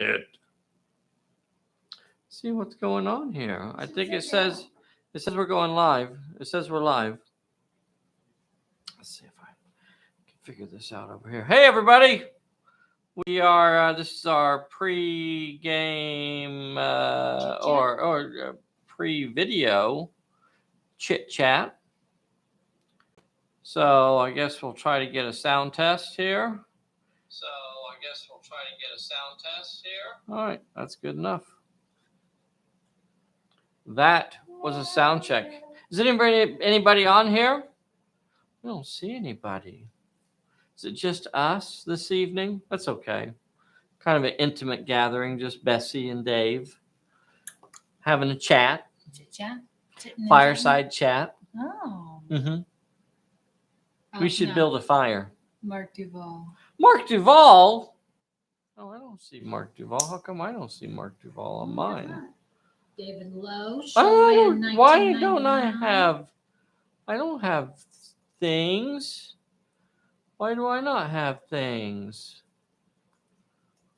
it. See what's going on here. I think it says we're going live. It says we're live. Let's see if I can figure this out over here. Hey everybody. We are this is our pre-game or pre-video chit chat. So I guess we'll try to get a sound test here. All right, that's good enough. That was a sound check. Is anybody on here? I don't see anybody. Is it just us this evening? That's okay. Kind of an intimate gathering, just Bessy and Dave having a chat. Chit-chat? Fireside chat. Oh. Mm-hmm. We should build a fire. Mark Duval. Mark Duval? Oh, I don't see Mark Duval. How come I don't see Mark Duval on mine? David Lowe. Why don't I have? I don't have things. Why do I not have things?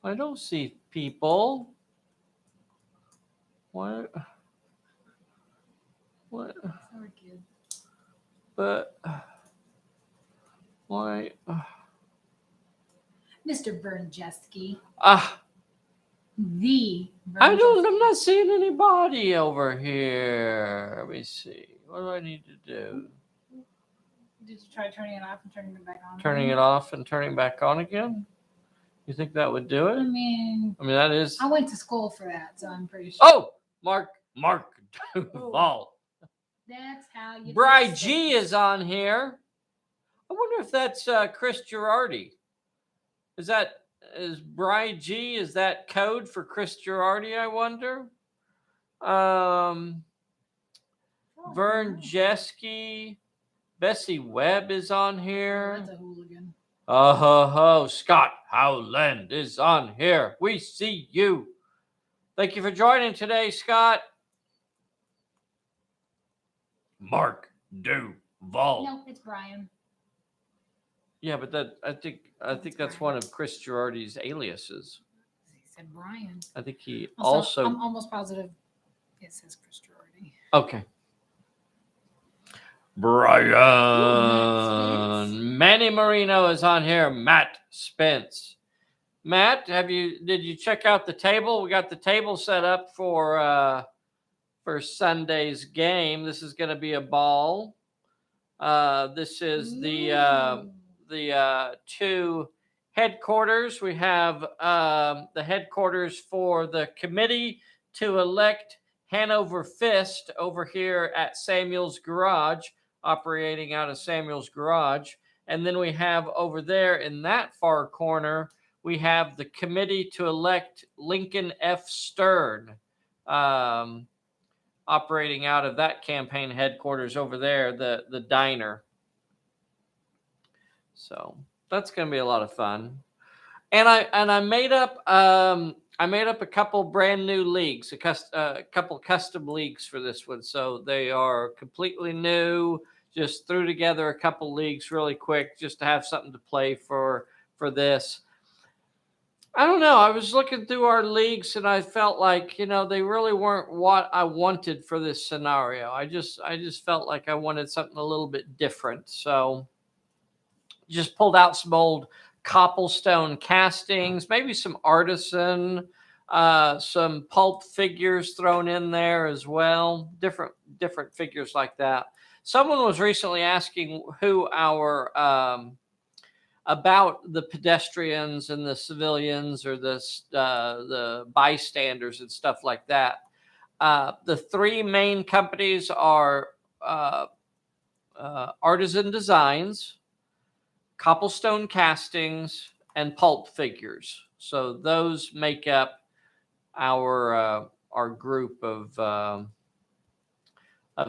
I don't see people. What? What? But why? Mr. Bernjeski. I'm not seeing anybody over here. Let me see. What do I need to do? Did you try turning it off and turning it back on? Turning it off and turning back on again? You think that would do it? I mean, that is. I went to school for that, so I'm pretty sure. Oh, Mark Duval. That's how you. Bri G is on here. I wonder if that's Chris Girardi. Is Bri G? Is that code for Chris Girardi? I wonder. Vern Jeske, Bessie Webb is on here. That's a hooligan. Scott Howland is on here. We see you. Thank you for joining today, Scott. Mark Duval. No, it's Brian. Yeah, but I think that's one of Chris Girardi's aliases. He said Brian. I think he also. I'm almost positive it says Chris Girardi. Okay. Brian. Manny Marino is on here. Matt Spence. Matt, did you check out the table? We got the table set up for Sunday's game. This is going to be a ball. This is the two headquarters. We have the headquarters for the committee to elect Hanover Fist over here at Samuel's Garage, operating out of Samuel's Garage. And then we have over there in that far corner, we have the committee to elect Lincoln F. Stern, operating out of that campaign headquarters over there, the diner. So that's going to be a lot of fun. And I made up a couple brand new leagues, a couple custom leagues for this one. So they are completely new. Just threw together a couple leagues really quick just to have something to play for this. I don't know. I was looking through our leagues and I felt like, they really weren't what I wanted for this scenario. I just felt like I wanted something a little bit different. So just pulled out some old cobblestone castings, maybe some artisan, some pulp figures thrown in there as well. Different figures like that. Someone was recently asking who our about the pedestrians and the civilians or the bystanders and stuff like that. The three main companies are Artisan Designs, Cobblestone Castings, and Pulp Figures. So those make up our group of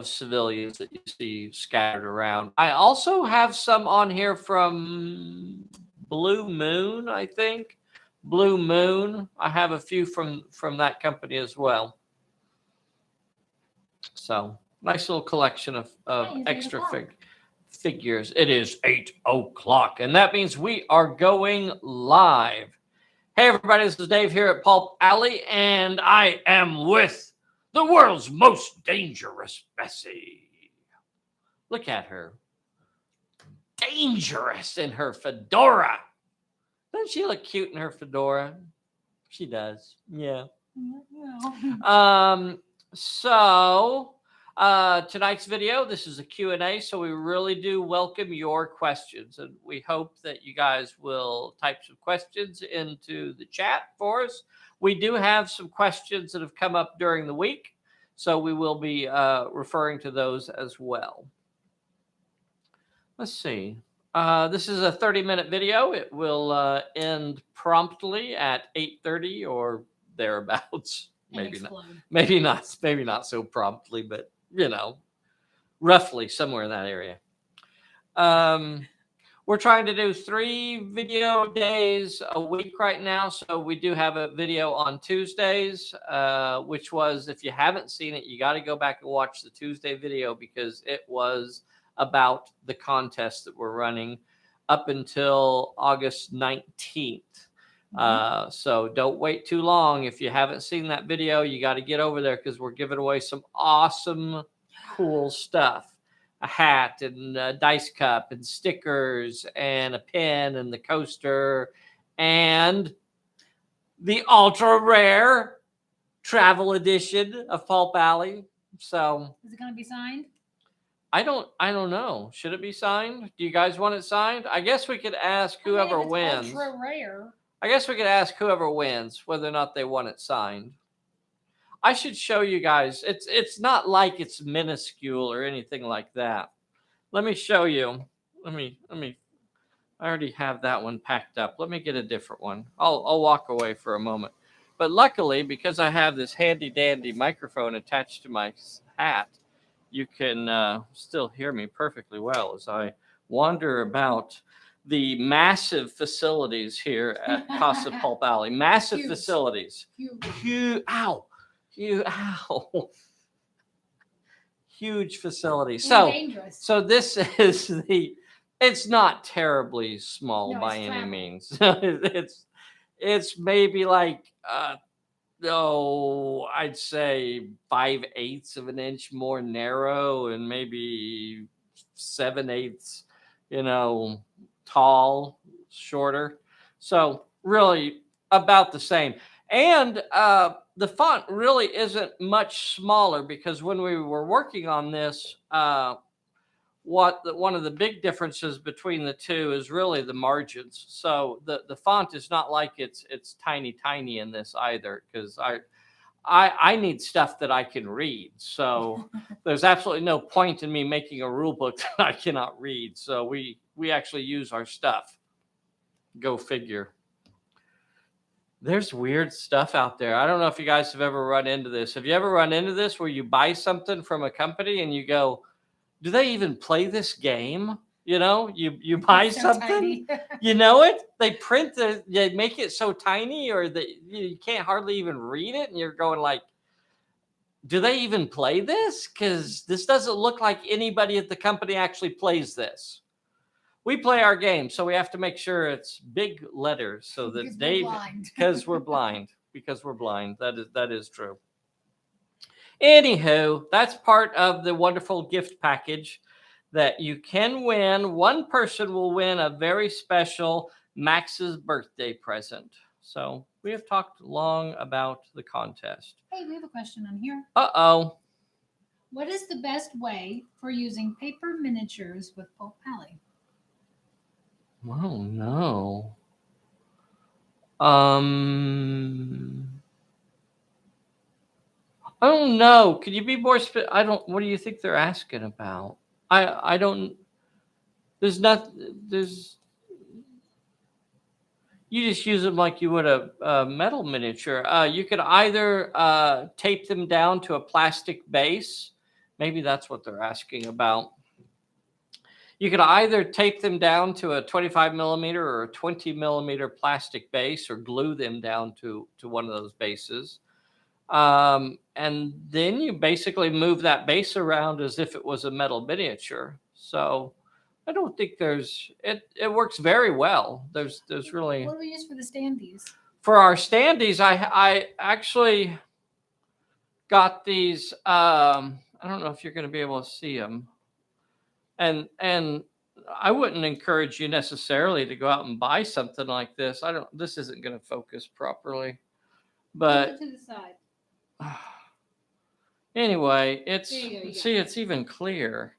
civilians that you see scattered around. I also have some on here from Blue Moon, I think. Blue Moon. I have a few from that company as well. So nice little collection of extra figures. It is 8:00, and that means we are going live. Hey everybody, this is Dave here at Pulp Alley, and I am with the world's most dangerous Bessy. Look at her. Dangerous in her fedora. Doesn't she look cute in her fedora? She does. Yeah. So tonight's video, this is a Q&A, so we really do welcome your questions, and we hope that you guys will type some questions into the chat for us. We do have some questions that have come up during the week, so we will be referring to those as well. Let's see. This is a 30-minute video. It will end promptly at 8:30 or thereabouts. Maybe not so promptly, but you know, roughly somewhere in that area. We're trying to do 3 video days a week right now. So we do have a video on Tuesdays, which was, if you haven't seen it, you got to go back and watch the Tuesday video because it was about the contest that we're running up until August 19th. So don't wait too long. If you haven't seen that video, you got to get over there because we're giving away some awesome, cool stuff. A hat and a dice cup and stickers and a pen and the coaster and the ultra rare travel edition of Pulp Alley. So is it going to be signed? I don't know. Should it be signed? Do you guys want it signed? I guess we could ask whoever wins. Ultra rare. I guess we could ask whoever wins whether or not they want it signed. I should show you guys. It's not like it's minuscule or anything like that. Let me show you. Let me. I already have that one packed up. Let me get a different one. I'll walk away for a moment. But luckily, because I have this handy dandy microphone attached to my hat, you can still hear me perfectly well as I wander about the massive facilities here at Casa Pulp Alley. Massive facilities. Huge. Ow. Ow. Huge facility. So this is it's not terribly small by any means. It's maybe like I'd say 5/8 of an inch more narrow and maybe 7/8, tall, shorter. So really about the same. And the font really isn't much smaller because when we were working on this, one of the big differences between the two is really the margins. So the font is not like it's tiny in this either, because I need stuff that I can read. So there's absolutely no point in me making a rule book that I cannot read. So we actually use our stuff. Go figure. There's weird stuff out there. I don't know if you guys have ever run into this. Have you ever run into this where you buy something from a company and you go, do they even play this game? You buy something, you know it. They they make it so tiny or that you can't hardly even read it. And you're going like, do they even play this? Because this doesn't look like anybody at the company actually plays this. We play our game, so we have to make sure it's big letters so that because we're blind. That is true. Anywho, that's part of the wonderful gift package that you can win. One person will win a very special Max's birthday present. So we have talked long about the contest. Hey, we have a question on here. Uh-oh. What is the best way for using paper miniatures with Pulp Alley? Oh, no. I don't know. Could you be more specific? What do you think they're asking about? I don't, you just use them like you would a metal miniature. You could either tape them down to a plastic base. Maybe that's what they're asking about. You could either tape them down to a 25 millimeter or a 20 millimeter plastic base or glue them down to one of those bases. And then you basically move that base around as if it was a metal miniature. So I don't think it works very well. There's really. What do we use for the standees? for our standees, I actually got these. I don't know if you're going to be able to see them, and I wouldn't encourage you necessarily to go out and buy something like this. I don't. This isn't going to focus properly, but to the side. anyway, it's There you go, you got see, it. it's even clear.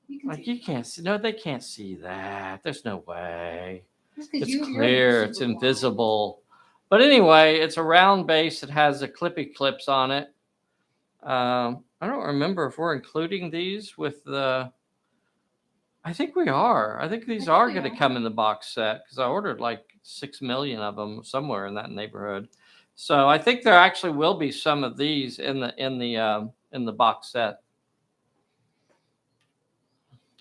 You can Like see you can't see. No, they can't see that. There's no way. Just 'cause It's you're clear. It's super wide. invisible. But anyway, it's a round base. It has the clippy clips on it. I don't remember if we're including these with the. I think we are. I think these are we going to are. come in the box set because I ordered like 6 million of them somewhere in that neighborhood. So I think there actually will be some of these in the box set.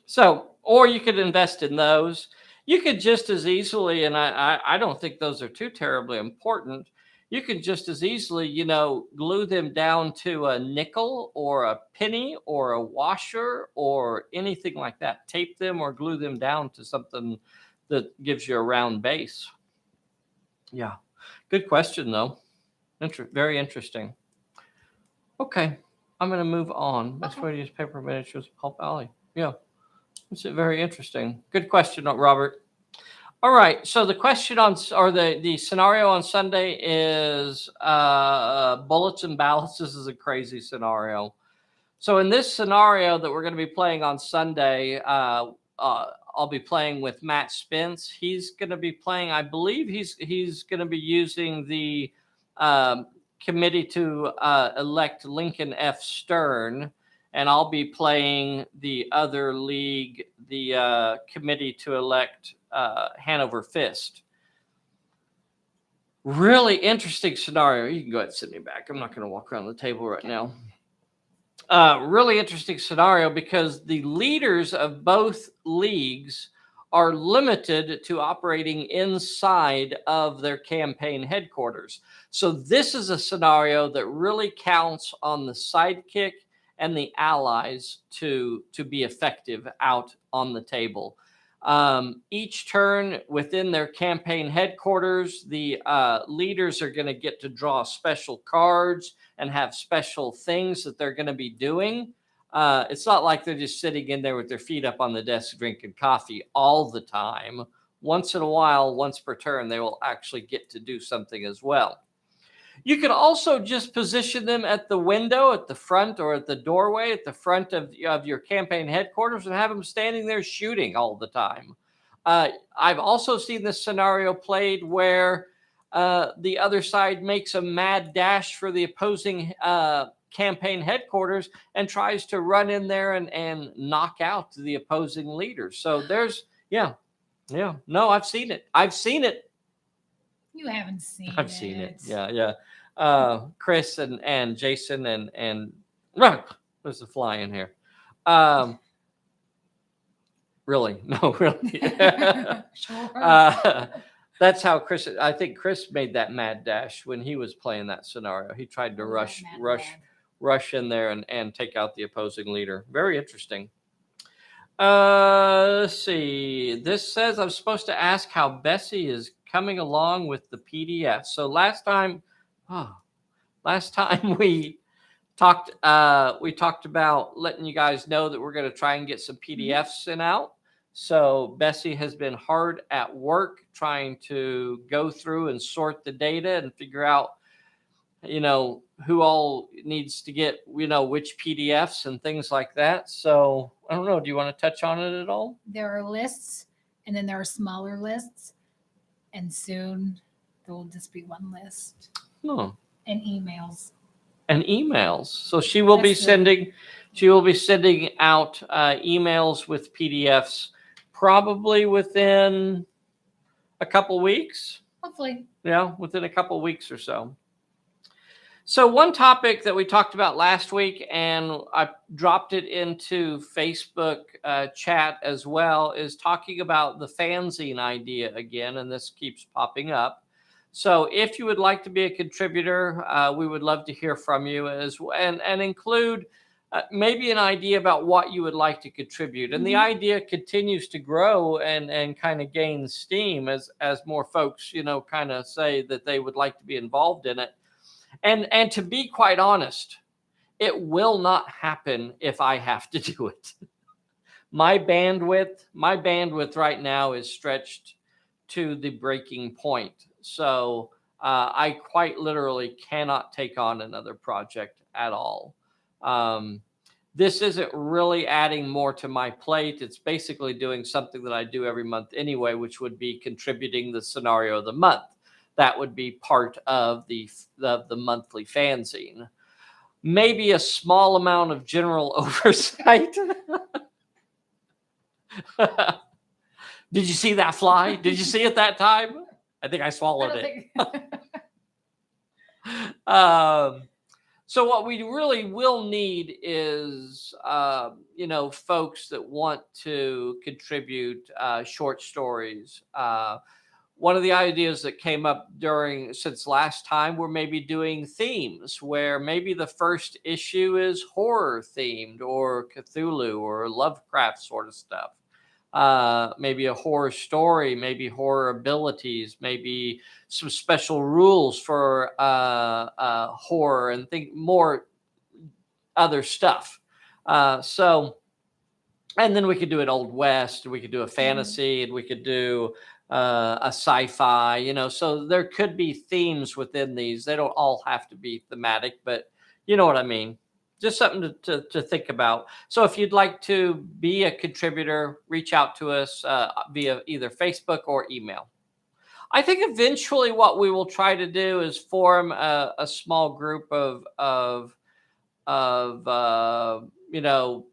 So, or you could invest in those. You could just as easily, and I don't think those are too terribly important. You could just as easily, glue them down to a nickel or a penny or a washer or anything like that. Tape them or glue them down to something that gives you a round base. Yeah. Good question, though. Very interesting. Okay. I'm going to move on. Best way to use paper miniatures, Pulp Alley. Yeah. It's very interesting. Good question, Robert. All right. So the question or the scenario on Sunday is bullets and ballots. This is a crazy scenario. So in this scenario that we're going to be playing on Sunday, I'll be playing with Matt Spence. He's going to be playing. I believe he's going to be using the committee to elect Lincoln F. Stern. And I'll be playing the other league, the committee to elect Hanover Fist. Really interesting scenario. You can go ahead and sit me back. I'm not going to walk around the table right now. Really interesting scenario because the leaders of both leagues are limited to operating inside of their campaign headquarters. So this is a scenario that really counts on the sidekick and the allies to be effective out on the table. Each turn within their campaign headquarters, the leaders are going to get to draw special cards and have special things that they're going to be doing. It's not like they're just sitting in there with their feet up on the desk drinking coffee all the time. Once in a while, once per turn, they will actually get to do something as well. You could also just position them at the window, at the front, or at the doorway at the front of your campaign headquarters and have them standing there shooting all the time. I've also seen this scenario played where the other side makes a mad dash for the opposing campaign headquarters and tries to run in there and knock out the opposing leaders. So there's, yeah. No, I've seen it. You haven't seen it. I've seen it. Yeah. Chris and Jason and there's a fly in here. Really? No, really. Sure. That's how Chris. I think Chris made that mad dash when he was playing that scenario. He tried to rush in there and take out the opposing leader. Very interesting. Let's see. This says I'm supposed to ask how Bessy is coming along with the PDF. So last time we talked about letting you guys know that we're going to try and get some PDFs sent out. So Bessy has been hard at work trying to go through and sort the data and figure out, who all needs to get, which PDFs and things like that. So I don't know. Do you want to touch on it at all? There are lists, and then there are smaller lists, and soon there will just be one list. Oh. And emails. So she will be sending out emails with PDFs probably within a couple weeks. Hopefully. Yeah, within a couple weeks or so. So one topic that we talked about last week, and I dropped it into Facebook chat as well, is talking about the fanzine idea again, and this keeps popping up. So if you would like to be a contributor, we would love to hear from you and include maybe an idea about what you would like to contribute. And the idea continues to grow and kind of gain steam as more folks, kind of say that they would like to be involved in it. And to be quite honest, it will not happen if I have to do it. My bandwidth right now is stretched to the breaking point. So I quite literally cannot take on another project at all. This isn't really adding more to my plate. It's basically doing something that I do every month anyway, which would be contributing the scenario of the month. That would be part of the monthly fanzine. Maybe a small amount of general oversight. Did you see that fly? Did you see it that time? I think I swallowed it. So what we really will need is, folks that want to contribute short stories. One of the ideas that came up since last time, we're maybe doing themes where maybe the first issue is horror themed or Cthulhu or Lovecraft sort of stuff. Maybe a horror story, maybe horror abilities, maybe some special rules for horror and think more other stuff. And then we could do an Old West, we could do a fantasy, and we could do a sci-fi, so there could be themes within these. They don't all have to be thematic, but you know what I mean. Just something to think about. So if you'd like to be a contributor, reach out to us via either Facebook or email. I think eventually what we will try to do is form a small group of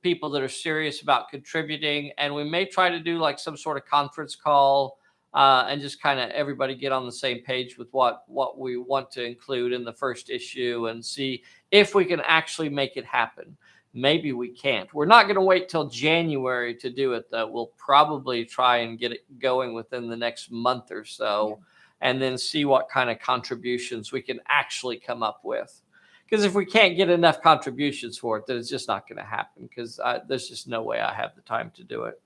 people that are serious about contributing, and we may try to do like some sort of conference call and just kind of everybody get on the same page with what we want to include in the first issue and see if we can actually make it happen. Maybe we can't. We're not going to wait till January to do it, though. We'll probably try and get it going within the next month or so, and then see what kind of contributions we can actually come up with. Because if we can't get enough contributions for it, then it's just not going to happen, because there's just no way I have the time to do it.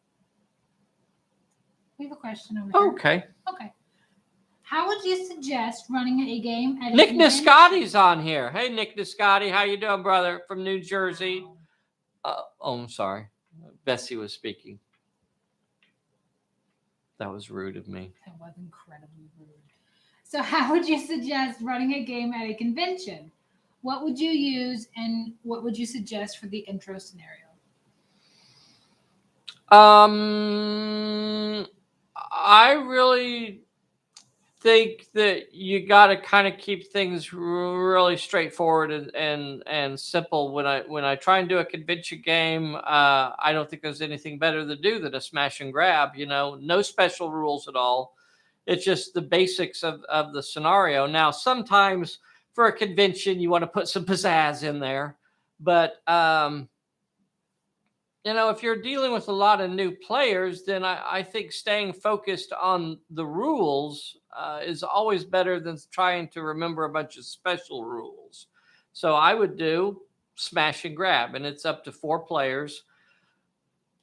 We have a question over here. Okay. How would you suggest running a game at Nick Niscotti's on here. Hey, Nick Niscotti. How you doing, brother? From New Jersey. I'm sorry. Bessy was speaking. That was rude of me. That was incredibly rude. So how would you suggest running a game at a convention? What would you use, and what would you suggest for the intro scenario? I really think that you got to kind of keep things really straightforward and simple. When I try and do a convention game, I don't think there's anything better to do than a smash and grab. No special rules at all. It's just the basics of the scenario. Now, sometimes for a convention, you want to put some pizzazz in there, but if you're dealing with a lot of new players, then I think staying focused on the rules is always better than trying to remember a bunch of special rules. So I would do smash and grab, and it's up to 4 players.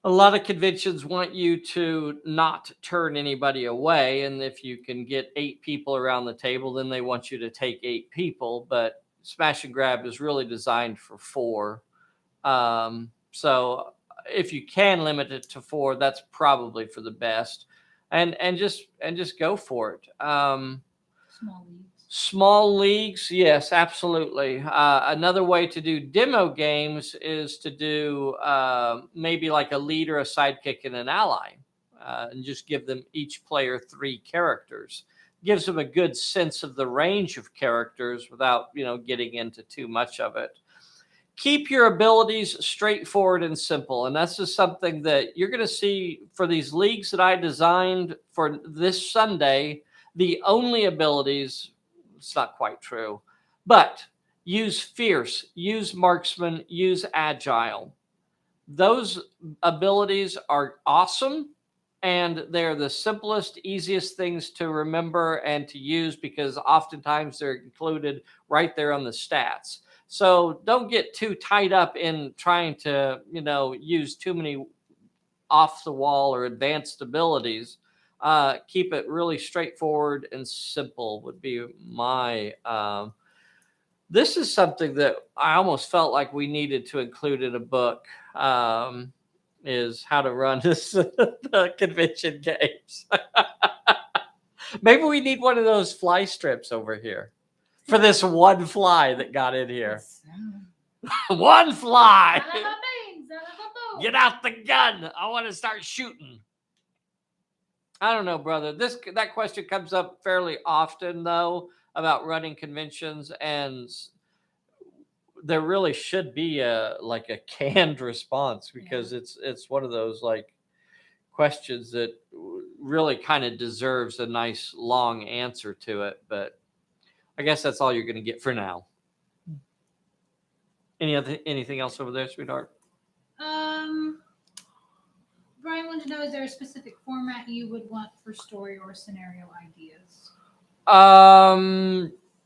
A lot of conventions want you to not turn anybody away, and if you can get 8 people around the table, then they want you to take 8 people. But smash and grab is really designed for 4. So if you can limit it to 4, that's probably for the best, and just go for it. Small leagues, yes, absolutely. Another way to do demo games is to do maybe like a leader, a sidekick, and an ally, and just give them each player 3 characters. Gives them a good sense of the range of characters without getting into too much of it. Keep your abilities straightforward and simple. And that's just something that you're going to see for these leagues that I designed for this Sunday. The only abilities, it's not quite true, but use fierce, use marksman, use agile. Those abilities are awesome, and they're the simplest, easiest things to remember and to use, because oftentimes they're included right there on the stats. So don't get too tied up in trying to, use too many off the wall or advanced abilities. Keep it really straightforward and simple would be my. This is something that I almost felt like we needed to include in a book. Is how to run the convention games. Maybe we need one of those fly strips over here for this one fly that got in here. One fly. Get out the gun. I want to start shooting. I don't know, brother. That question comes up fairly often, though, about running conventions, and there really should be a canned response, because it's one of those like questions that really kind of deserves a nice long answer to it. But I guess that's all you're going to get for now. Anything else over there, sweetheart? Brian wanted to know, is there a specific format you would want for story or scenario ideas?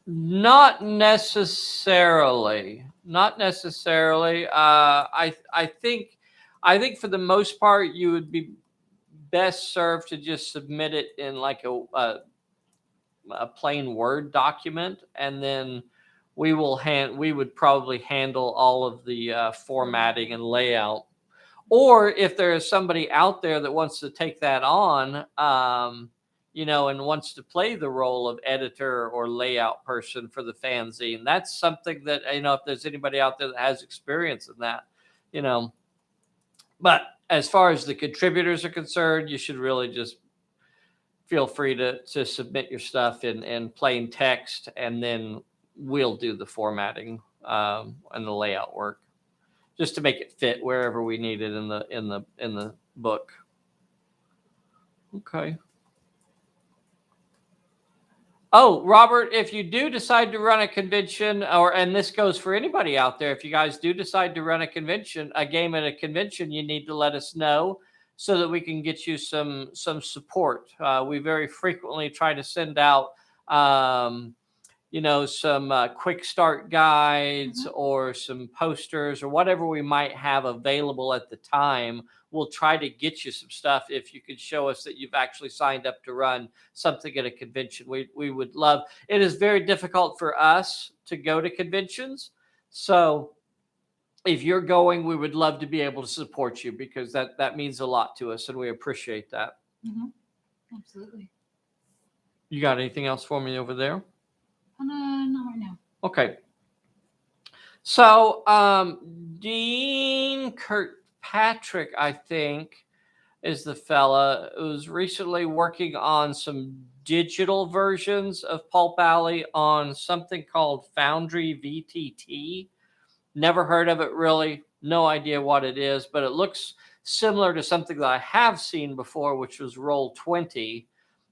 Not necessarily. I think for the most part you would be best served to just submit it in like a plain Word document, and then we would probably handle all of the formatting and layout. Or if there is somebody out there that wants to take that on, and wants to play the role of editor or layout person for the fanzine, that's something that, if there's anybody out there that has experience in that, But as far as the contributors are concerned, you should really just feel free to submit your stuff in plain text, and then we'll do the formatting and the layout work, just to make it fit wherever we need it in the book. Okay. Oh, Robert, if you do decide to run a convention, and this goes for anybody out there, if you guys do decide to run a game at a convention, you need to let us know so that we can get you some support. We very frequently try to send out some quick start guides or some posters or whatever we might have available at the time. We'll try to get you some stuff if you could show us that you've actually signed up to run something at a convention. We would love. It is very difficult for us to go to conventions, so if you're going, we would love to be able to support you, because that means a lot to us, and we appreciate that. Mm-hmm. Absolutely. You got anything else for me over there? Not right now. Okay. So, Dean Kirkpatrick, I think, is the fella who's recently working on some digital versions of Pulp Alley on something called Foundry VTT. Never heard of it, really. No idea what it is, but it looks similar to something that I have seen before, which was Roll20,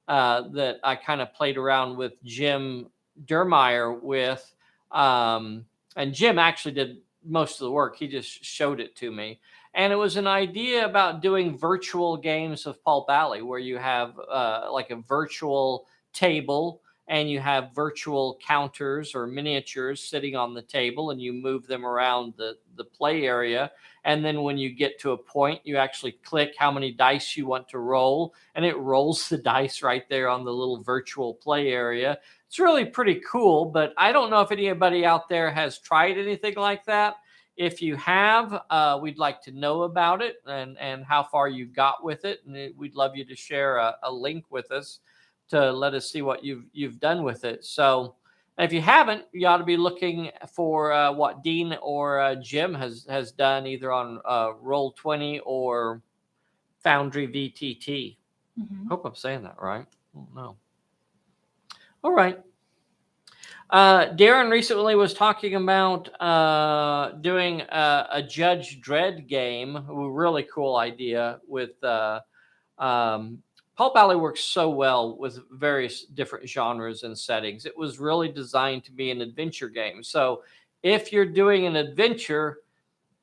that I kind of played around with Jim Dermeyer with. And Jim actually did most of the work. He just showed it to me. And it was an idea about doing virtual games of Pulp Alley, where you have like a virtual table, and you have virtual counters or miniatures sitting on the table, and you move them around the play area. And then when you get to a point, you actually click how many dice you want to roll, and it rolls the dice right there on the little virtual play area. It's really pretty cool, but I don't know if anybody out there has tried anything like that. If you have, we'd like to know about it and how far you got with it. And we'd love you to share a link with us to let us see what you've done with it. So if you haven't, you ought to be looking for what Dean or Jim has done, either on Roll20 or Foundry VTT. Mm-hmm. Hope I'm saying that right. I don't know. All right. Darren recently was talking about doing a Judge Dredd game. A really cool idea with Pulp Alley works so well with various different genres and settings. It was really designed to be an adventure game. So if you're doing an adventure,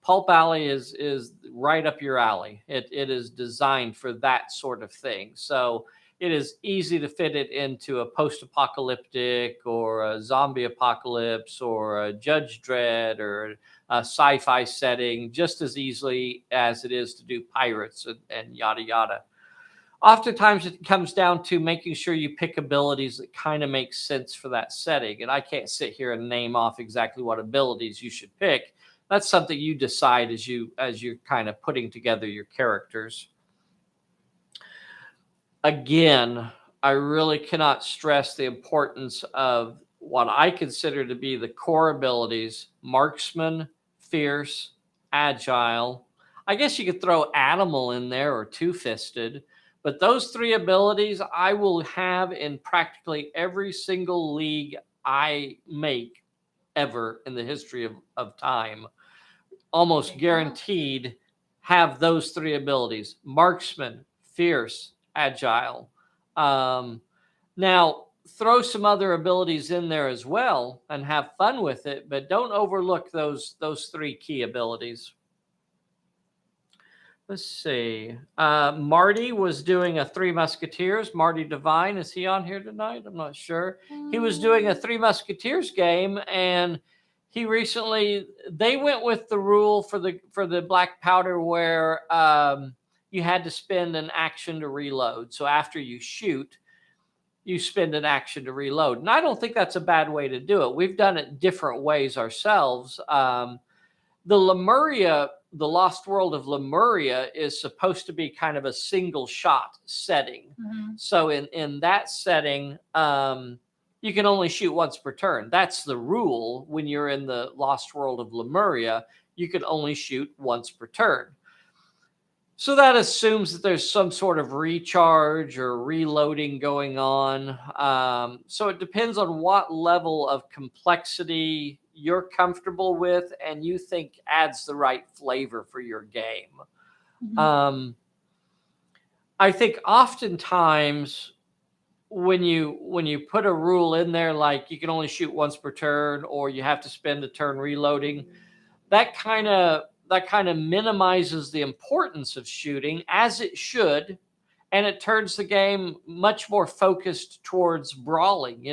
Pulp Alley is right up your alley. It is designed for that sort of thing. So it is easy to fit it into a post-apocalyptic or a zombie apocalypse or a Judge Dredd or a sci-fi setting just as easily as it is to do pirates and yada yada. Oftentimes it comes down to making sure you pick abilities that kind of make sense for that setting. And I can't sit here and name off exactly what abilities you should pick. That's something you decide as you're kind of putting together your characters. Again, I really cannot stress the importance of what I consider to be the core abilities: marksman, fierce, agile. I guess you could throw animal in there or two-fisted, but those three abilities I will have in practically every single league I make ever in the history of time. Almost guaranteed have those three abilities: marksman, fierce, agile. Now, throw some other abilities in there as well and have fun with it, but don't overlook those three key abilities. Let's see. Marty was doing a Three Musketeers. Marty Devine, is he on here tonight? I'm not sure. He was doing a Three Musketeers game, and he recently, they went with the rule for the black powder where you had to spend an action to reload. So after you shoot, you spend an action to reload. And I don't think that's a bad way to do it. We've done it different ways ourselves. The Lemuria, the Lost World of Lemuria, is supposed to be kind of a single shot setting. Mm-hmm. So in that setting, you can only shoot once per turn. That's the rule when you're in the Lost World of Lemuria. You can only shoot once per turn. So that assumes that there's some sort of recharge or reloading going on. So it depends on what level of complexity you're comfortable with and you think adds the right flavor for your game. Mm-hmm. I think oftentimes when you put a rule in there like you can only shoot once per turn or you have to spend a turn reloading, that kind of minimizes the importance of shooting, as it should, and it turns the game much more focused towards brawling,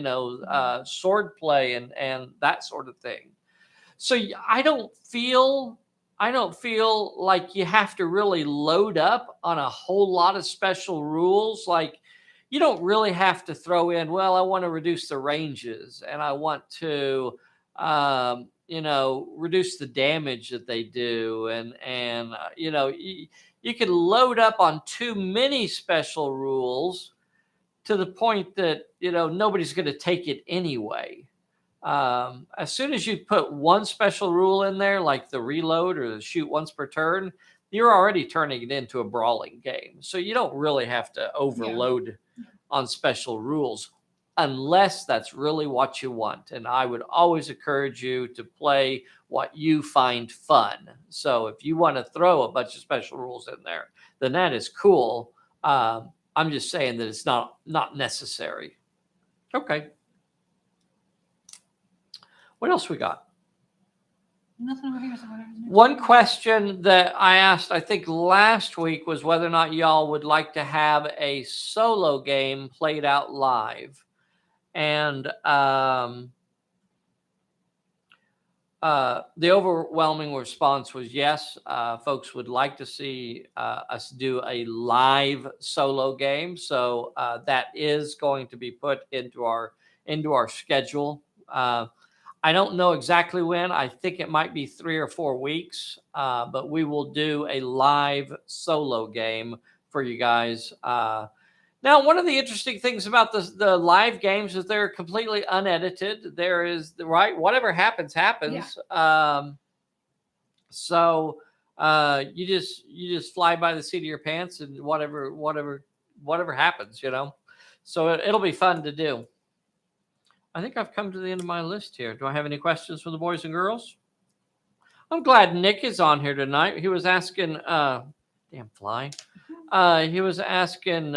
sword play and that sort of thing. So I don't feel like you have to really load up on a whole lot of special rules. Like, you don't really have to throw in, well, I want to reduce the ranges and I want to reduce the damage that they do. And you can load up on too many special rules to the point that, nobody's going to take it anyway. As soon as you put one special rule in there, like the reload or the shoot once per turn, you're already turning it into a brawling game. So you don't really have to overload on special rules unless that's really what you want. And I would always encourage you to play what you find fun. So if you want to throw a bunch of special rules in there, then that is cool. I'm just saying that it's not necessary. Okay. What else we got? Nothing over here. So one question that I asked, I think last week, was whether or not y'all would like to have a solo game played out live. And the overwhelming response was yes. Folks would like to see us do a live solo game. So that is going to be put into our schedule. I don't know exactly when. I think it might be 3 or 4 weeks, but we will do a live solo game for you guys. Now, one of the interesting things about the live games is they're completely unedited. There is whatever happens. Yeah. So you just fly by the seat of your pants and whatever happens, So it'll be fun to do. I think I've come to the end of my list here. Do I have any questions for the boys and girls? I'm glad Nick is on here tonight. He was asking, damn fly. He was asking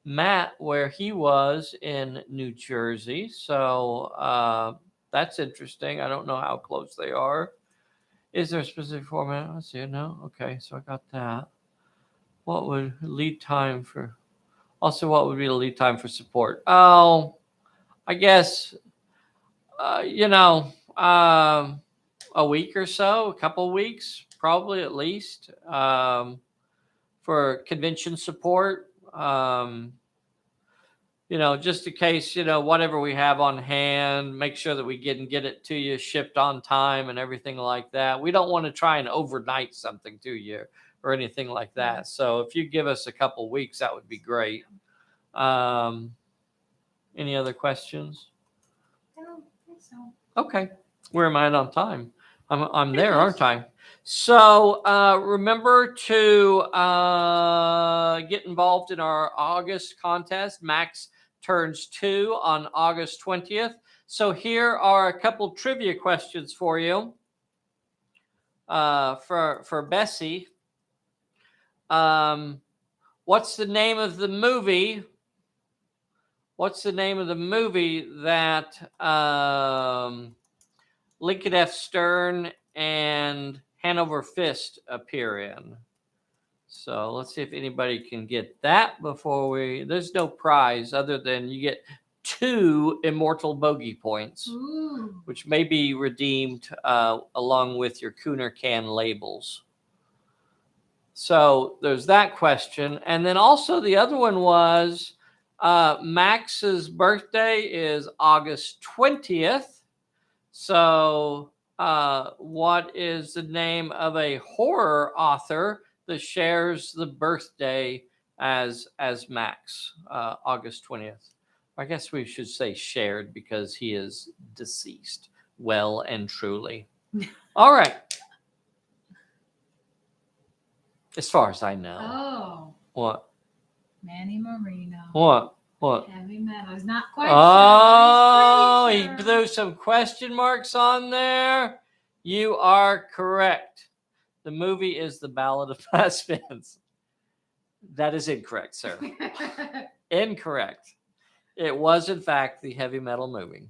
Matt where he was in New Jersey. So that's interesting. I don't know how close they are. Is there a specific format? Let's see. No. Okay. So I got that. What would lead time for? Also, what would be the lead time for support? Oh, I guess, you know, a week or so, a couple weeks, probably at least, for convention support. You know, just in case, you know, whatever we have on hand, make sure that we get it to you shipped on time and everything like that. We don't want to try and overnight something to you or anything like that. So if you give us a couple weeks, that would be great. Any other questions? I don't think so. Okay. Where am I at on time? I'm Pretty there, close. aren't I? So remember to get involved in our August contest. Max turns 2 on August 20th. So here are a couple trivia questions for you. For Bessy. What's the name of the movie? What's the name of the movie that Lincoln F. Stern and Hanover Fist appear in? So let's see if anybody can get that before we. There's no prize other than you get 2 immortal bogey points, Ooh. which may be redeemed along with your Cooner can labels. So there's that question. And then also the other one was Max's birthday is August 20th. So what is the name of a horror author that shares the birthday as Max, August 20th? I guess we should say shared because he is deceased, well and truly. All right. As far as I know. Oh. What? Manny Marino. What? What? Heavy metal. I was not quite Oh, sure. he threw some question marks on there. You are correct. The movie is The Ballad of Fast Spence. That is incorrect, sir. Incorrect. It was, in fact, the heavy metal movie.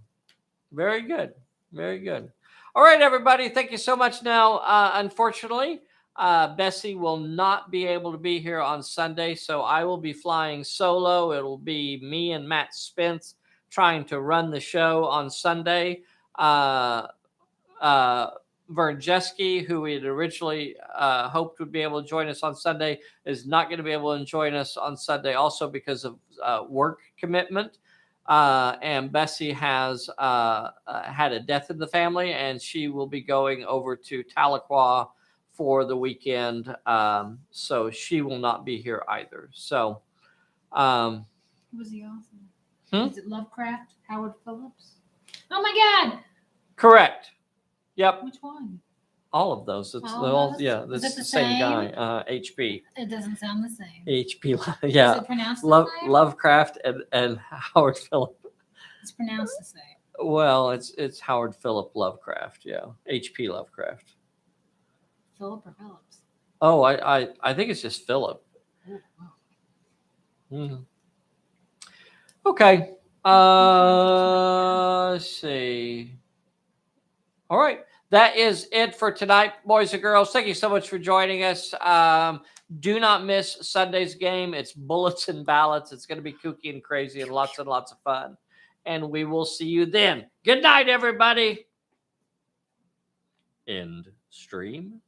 Very good. Very good. All right, everybody. Thank you so much. Now, unfortunately, Bessy will not be able to be here on Sunday, so I will be flying solo. It'll be me and Matt Spence trying to run the show on Sunday. Verjeski, who we had originally hoped would be able to join us on Sunday, is not going to be able to join us on Sunday also because of work commitment. And Bessy has had a death in the family, and she will be going over to Tahlequah for the weekend. So she will not be here either. So, Who was the author? Is it Lovecraft? Howard Phillips? Oh my God! Correct. Yep. Which one? All of those. It's all those? yeah. Is This it the same same? guy. HP. It doesn't sound the same. HP. Yeah. Is it pronounced the same? Lovecraft and Howard Phillip. It's pronounced the same. Well, it's Howard Philip Lovecraft. Yeah. HP Lovecraft. Philip or Phillips? Oh, I think it's just Philip. Oh, wow. Mm-hmm. Okay. Let's see. All right. That is it for tonight, boys and girls. Thank you so much for joining us. Do not miss Sunday's game. It's bullets and ballots. It's going to be kooky and crazy and lots of fun. And we will see you then. Good night, everybody. End stream.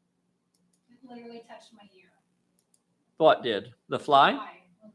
It literally touched my ear. What did? The fly?